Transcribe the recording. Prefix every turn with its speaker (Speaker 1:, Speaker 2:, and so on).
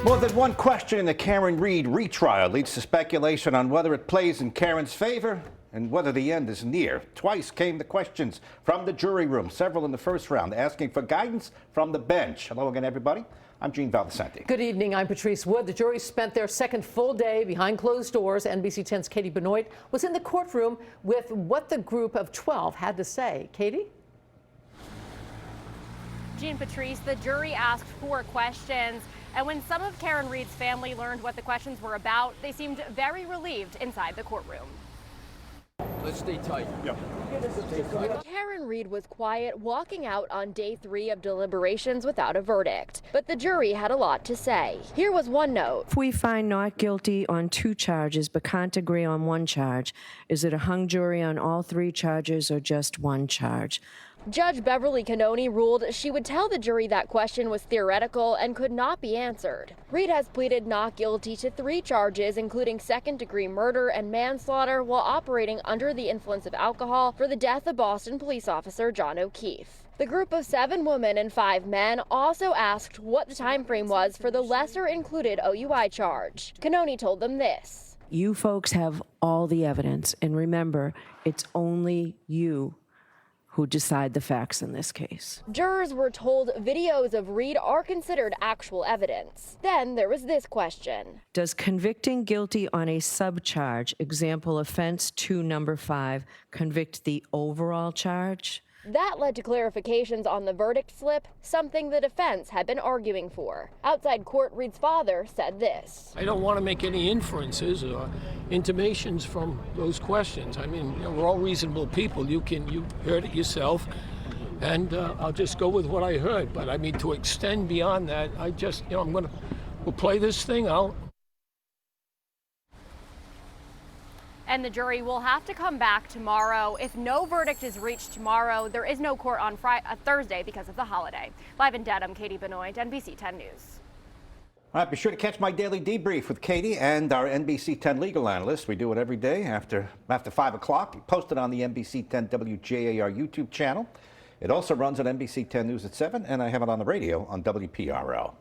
Speaker 1: More than one question in the Karen Read retrial leads to speculation on whether it plays in Karen's favor and whether the end is near. Twice came the questions from the jury room, several in the first round, asking for guidance from the bench. Hello again, everybody. I'm Gene Valdesenti.
Speaker 2: Good evening. I'm Patrice Wood. The jury spent their second full day behind closed doors. NBC 10's Katie Benoit was in the courtroom with what the group of 12 had to say. Katie?
Speaker 3: Gene, Patrice, the jury asked 4 questions. And when some of Karen Read's family learned what the questions were about, they seemed very relieved inside the courtroom.
Speaker 4: Let's stay tight.
Speaker 1: Yep.
Speaker 3: Karen Read was quiet, walking out on day 3 of deliberations without a verdict. But the jury had a lot to say. Here was one note.
Speaker 5: If we find not guilty on 2 charges but can't agree on 1 charge, is it a hung jury on all 3 charges or just 1 charge?
Speaker 3: Judge Beverly Cannoni ruled she would tell the jury that question was theoretical and could not be answered. Read has pleaded not guilty to 3 charges, including second-degree murder and manslaughter while operating under the influence of alcohol for the death of Boston police officer John O'Keefe. The group of 7 women and 5 men also asked what the time frame was for the lesser-included OUI charge. Cannoni told them this.
Speaker 5: You folks have all the evidence, and remember, it's only you who decide the facts in this case.
Speaker 3: Jurors were told videos of Read are considered actual evidence. Then there was this question.
Speaker 5: Does convicting guilty on a subcharge, example offense 2 number 5, convict the overall charge?
Speaker 3: That led to clarifications on the verdict slip, something the defense had been arguing for. Outside court, Read's father said this.
Speaker 4: I don't want to make any inferences or intimations from those questions. I mean, we're all reasonable people. You heard it yourself, and I'll just go with what I heard. But I mean, to extend beyond that, we'll play this thing out.
Speaker 3: And the jury will have to come back tomorrow. If no verdict is reached tomorrow, there is no court on Thursday because of the holiday. Live in Dedham, Katie Benoit, NBC 10 News.
Speaker 1: All right, be sure to catch my daily debrief with Katie and our NBC 10 legal analyst. We do it every day after 5 o'clock. Posted on the NBC 10 WJAR YouTube channel. It also runs on NBC 10 News at 7, and I have it on the radio on WPRL.